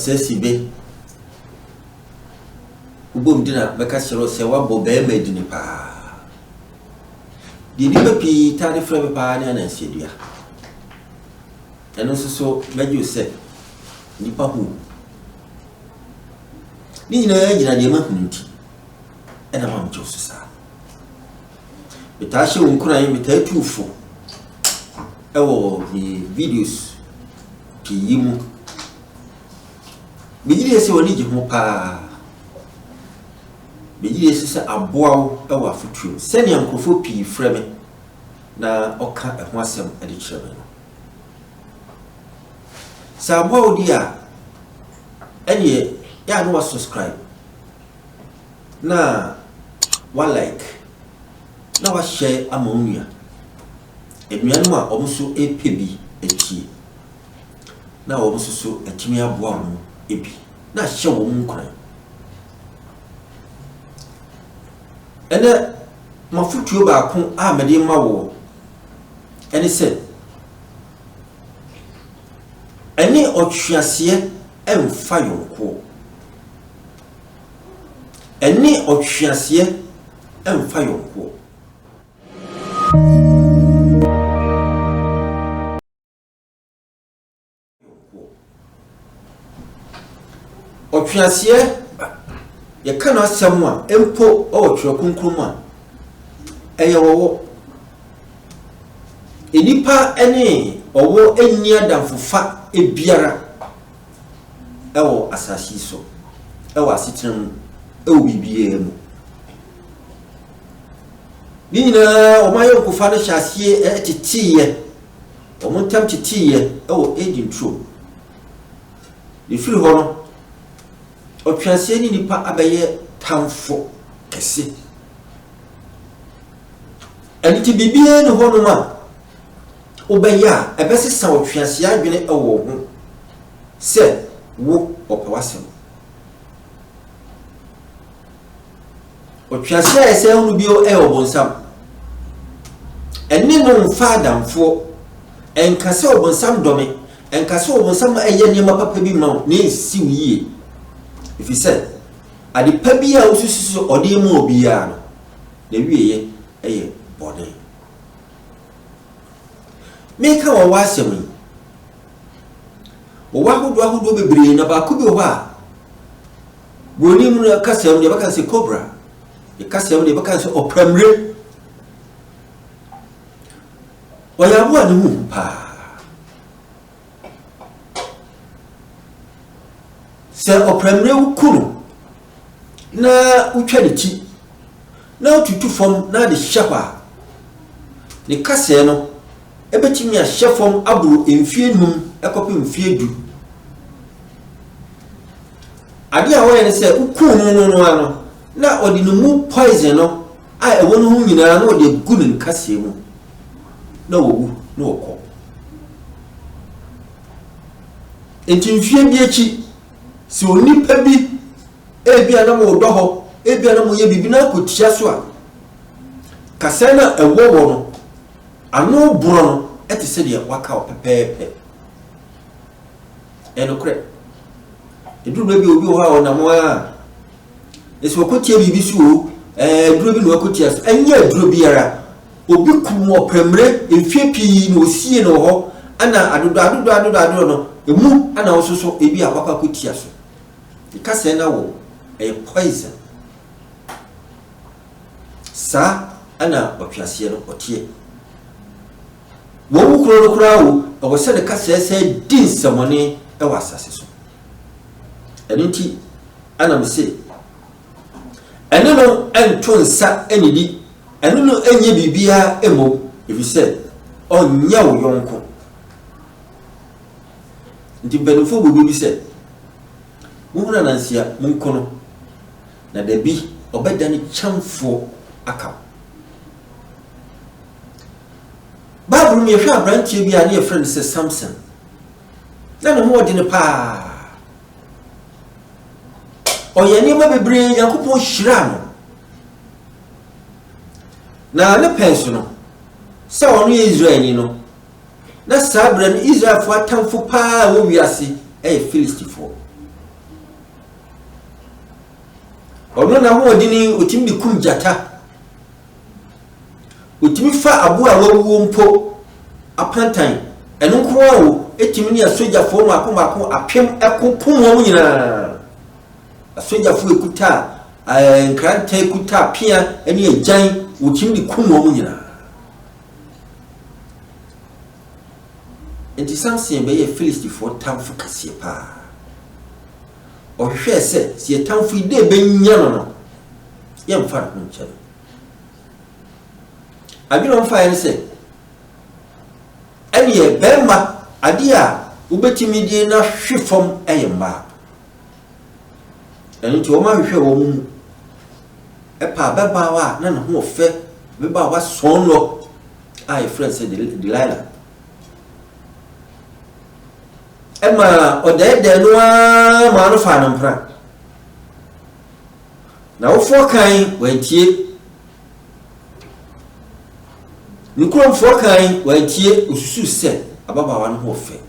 Otweasie be ubom dina meka chero se wabo be ma dini pa di papi tade frebe pa na na sedua eno so meju se nipa hu ni nyina de ma hunti ena ma mjo so sa bitashi wonkura yi bitatufu ewo ni videos piyimu bigiri ese woni je ho pa bigiri ese se aboawo ewo afutuo sene yankofo pi freme na oka eho asem ade kyerebe no sa aboawo dia ene ya no subscribe na wa like na wa share amonia enuanu a omuso epebi ekie na omuso so etimi aboa mu ebi na hye wo mu nkran ene mafutuo ba ko a mede ma wo ene se ene Otweasie emfa Yonkuo ene Otweasie emfa Yonkuo Otweasie ye kana asem a empo o twe kunkrum a eye wo enipa ene owo enyi adamfofa ebiara ewo asasi so ewo asitram ewo bibie mu nyina o mayo kufa no hyasie etitiye o montam titiye ewo edintro ifiri ho no Otweasie ni nipa abaye tamfo kese anti bibie ne ho no ma obeya ebesesa Otweasie adwene ewo ho se wo opawasem Otweasie ese hunu bio obonsam eni no mfa adamfo enkase obonsam dome enkase obonsam eye niema papa bi ma ne si wiye if you said adi pabi a ususu odi mu obiya no na wieye eye bode meka wa wasem wo wahudo bebre na ba ku bi ho a boni mu na kasem de baka se cobra de kasem de baka se opramre waya bo anu hu pa se opramre ukuru na utwaniti na ututu fom na de hyapa ne kase no ebetimi a hyefom aburu emfie num ekope emfie du ade a woye ne se ukuru no ano na odi no mu poison no a ewo no hu nyina na odi gu ne kase mu na wowu na okọ enti emfie bi echi si onipa bi ebia na mo doho ebia na mo ye bibi na kotia so a kasa na ewo wo no ano buro no etise de waka opepepe enokre eduru bi obi ho a ona mo a esi wakotia bibi so duru bi no wakotia so enya duru biara obi kum opemre emfie pii no osie no ho ana adodo no emu ana ososo ebi a waka kotia so ikase na wo poison sa ana Otweasie no otie wo wukuro no kura wo o se de kase se din samone e wasase so enenti ana mse eno no ento nsa enidi eno no enye bibia emo if you said onya wo yonko ndi benufo bubu se wona nansia munkono na dabi obedani chamfo aka Bible me hwa branche bi a ne friend se Samson na no ho de ne pa oyani ma bebre Yakobon hira no na ne penso no se onu Israel ni no na sabra no Israel fo atamfo pa wo wiase Philistifo ono na ho odini otimi de kum jata otimi fa abo a wawu mpo apantan eno nko awo etimi ne asoja fo mu akoma apem ekopum wo nyina asoja fo ekuta nkranta ekuta pia ene agyan otimi de kum wo nyina enti Samson be ye Filistifo tamfo kase pa o hwe se ye tamfo ide be nya no ye mfa no nche abi no mfa ye se ene ye bema ade a ubetimi die na hwefom eyemba enti o ma hwe wo mu epa beba wa na no ho fe beba wa son no ai friend say Delilah Emma odede no ma no fa no mpra na wo fo kan wantie nikrom fo kan wantie osusu se ababa no ho fe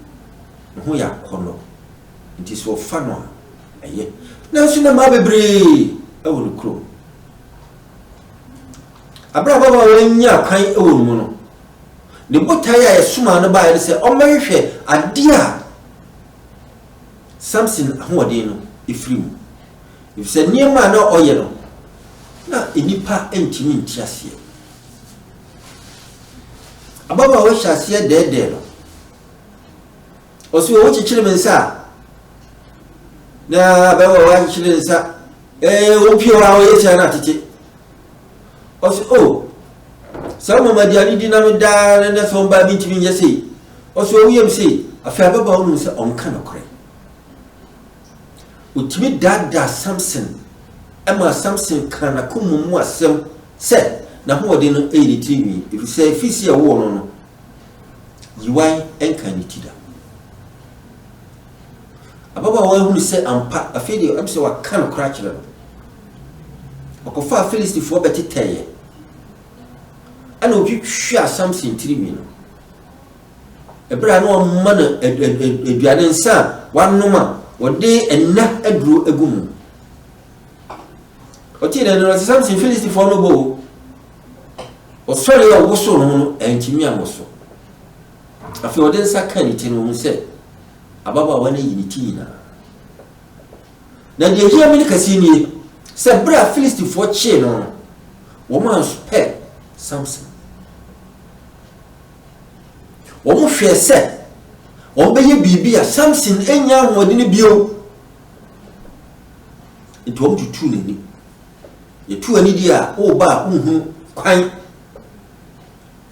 no ho ya kono nti so fa no eye na so na ma bebre e wo nikrom abra baba wanya kan e wo mu no ne botai ya suma no ba ye se o ma hwehwe ade a Samson ahode no ifrim if se niema na oye no na enipa entimi ntiase ababa wo hyase dede no osi wo chichire mensa na baba wo chichire mensa wo pio wa wo yecha na tete osi sama madiani dinami da na so ba binti bin yesi osi wo yem sei afa baba wo no se onka no kore utimi dada Samson ema Samson kana kumumu asem se na ho de no editimi if say fisi e wo no yiwan enka ni tida ababa wa hu se ampa afede am se wa kan kra kire no okofa Filistifo beteteye ana obi hwa Samson tirimi no ebra no mana eduane nsa wanoma wode enna aduro egumu oti de no Samson Filistifo no bo o sori ya wo so no entimi amoso afi wode nsa kan ni tinu mu se ababa wana yini tina na de hia mini kasini se bra Filistifo che no wo man spare Samson wo mu hwe se wo be ye bibia Samson enya hode ne bio eto wo tutu ni ye tu ani dia o ba unhu kwan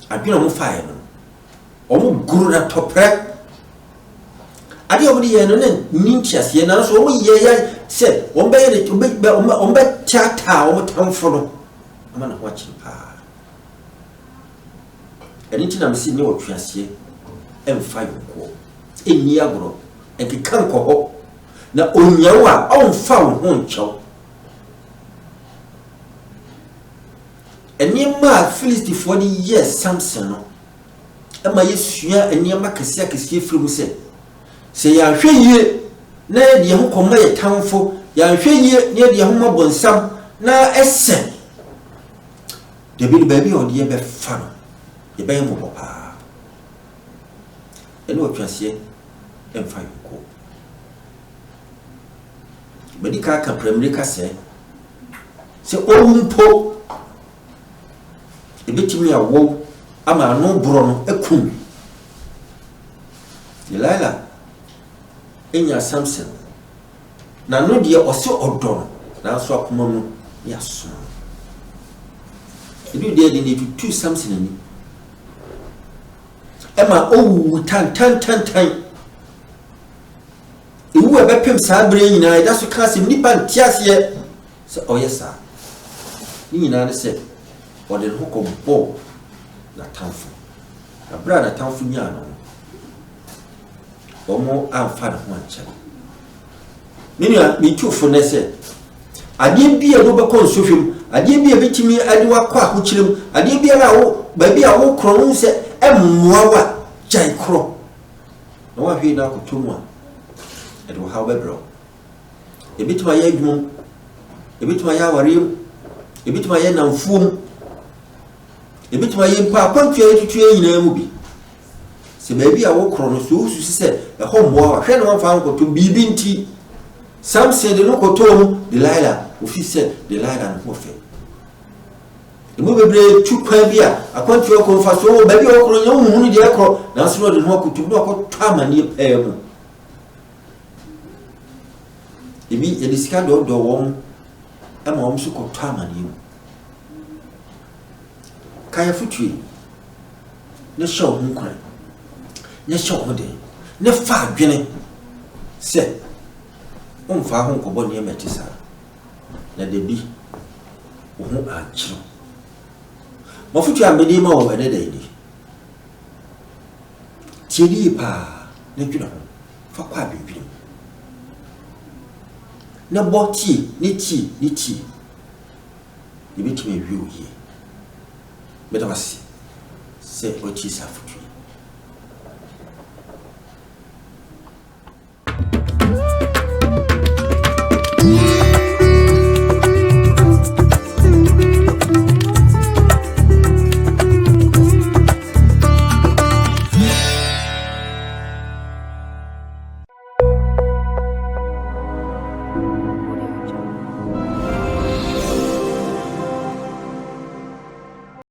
adwena mo fae no o mo guru na topre ade o di ye no ne nintiase na so o mo ye ya se wo be ye de o be tata o mo tamfo no ama na ho achi pa eni tina msi ni otwase Mmfa Yonkuo eni agro enki kanko ho na onyawa onfa wo ho ncho enima Filistifo ni yes Samson no ama yesua enima kese firim se ya hweye na de ho koma ye tamfo ya hweye ne de ho mabonsam na ese de bi baby o de be fa no ye be mo papa ene otwase Mmfa Yonkuo medika ka premier se owumpo ebetimi awo ama no bro no ekum Delilah enya Samson na no de ose odo na so akoma mu ya so edu de ni tutu Samson ni ema owu tan ewu ebepem saa bre nyina da so ka se nipa ntiase se oyesa ni nyina ne se ode ho kompo na tamfo na bra na tamfo nya no omo amfa na ho anche mi tufo ne se ade bia do be konsofim ade bia betimi ade wakwa ahokyerem ade bia na wo ba bia wo kro se emmoawa jai kro na wa hwe na kotomu a edo ha bebro ebitima ya adwum ebituma ya aware ebituma ya namfuom ebituma ya mpa akwantua etutua nyina mu bi se baabi a wo kro no so ususi se ɛhɔ mboa hwɛ no wɔmfa nkoto bibi nti Samson de no koto Delilah ofi se Delilah no hofe emu bebre tukwa bi a akwantua ko mfa so baabi a wo kro nya huhunu de ekro na so no de no koto no akɔtɔ amane pɛɛ mu ebi edisika do wɔn ama wɔn so kɔtɔ amane mu kaya futue ne hyɛ wo nkran ne hyɛ wo de ne fa adwene sɛ Mmfa ho nkɔbɔ ne mɛte saa na de bi wo ho akyerɛ mafutue amede ma wo ene da idi tiedi pa ne dwene ho fa kwa bibiri na bɔtie ne tie ebitime wi oye betawasi se ochi sa futue